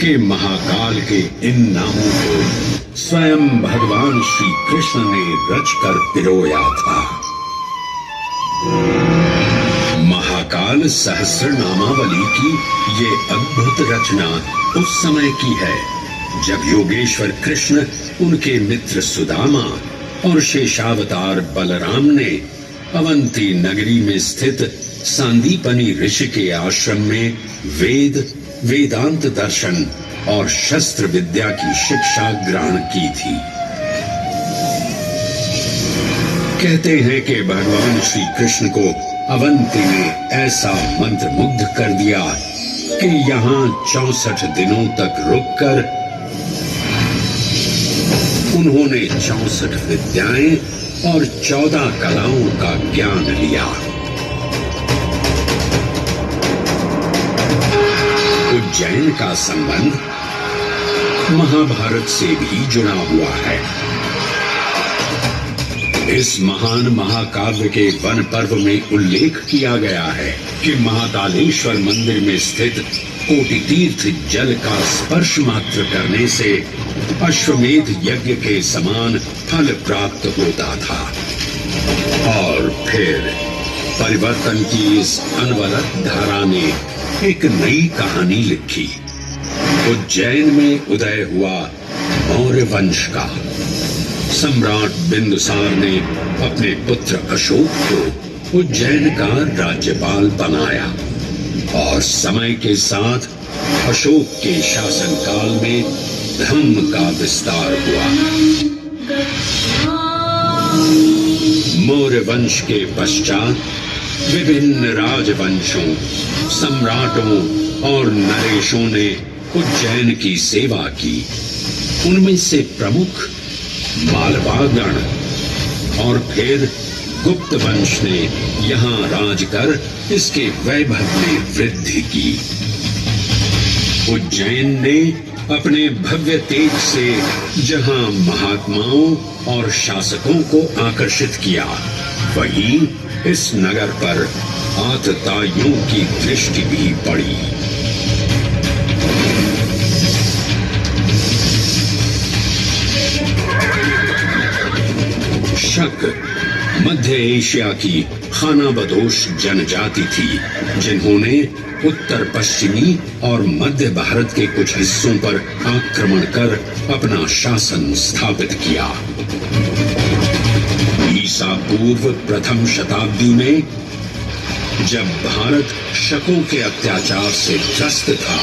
कि महाकाल के इन नामों को स्वयं भगवान श्री कृष्ण ने रचकर पिरोया था। महाकाल सहस्रनामावली की ये अद्भुत रचना उस समय की है जब योगेश्वर कृष्ण, उनके मित्र सुदामा और शेषावतार बलराम ने अवंती नगरी में स्थित सांदीपनी ऋषि के आश्रम में वेदांत दर्शन और शस्त्र विद्या की शिक्षा ग्रहण की थी। कहते हैं कि भगवान श्री कृष्ण को अवंती ने ऐसा मंत्रमुग्ध कर दिया कि यहाँ 64 दिनों तक रुककर उन्होंने 64 विद्याएं और 14 कलाओं का ज्ञान लिया। उज्जैन का संबंध महाभारत से भी जुड़ा हुआ है। इस महान महाकाव्य के वन पर्व में उल्लेख किया गया है कि महाकालेश्वर मंदिर में स्थित कोटि तीर्थ जल का स्पर्श मात्र करने से अश्वमेध यज्ञ के समान फल प्राप्त होता था। और फिर परिवर्तन की इस अनवरत धारा ने एक नई कहानी लिखी। उज्जैन में उदय हुआ मौर्य वंश का। सम्राट बिंदुसार ने अपने पुत्र अशोक को उज्जैन का राज्यपाल बनाया और समय के साथ अशोक के शासनकाल में धर्म का विस्तार हुआ। मौर्य वंश के पश्चात विभिन्न राजवंशों, सम्राटों और नरेशों ने उज्जैन की सेवा की। उनमें से प्रमुख मालवागण और फिर गुप्त वंश ने यहाँ राज कर इसके वैभव में वृद्धि की। उज्जैन ने अपने भव्य तेज से जहाँ महात्माओं और शासकों को आकर्षित किया, वहीं इस नगर पर आतताइयों की दृष्टि भी पड़ी। शक मध्य एशिया की खानाबदोश जनजाति थी, जिन्होंने उत्तर पश्चिमी और मध्य भारत के कुछ हिस्सों पर आक्रमण कर अपना शासन स्थापित किया। ईसा पूर्व प्रथम शताब्दी में जब भारत शकों के अत्याचार से त्रस्त था,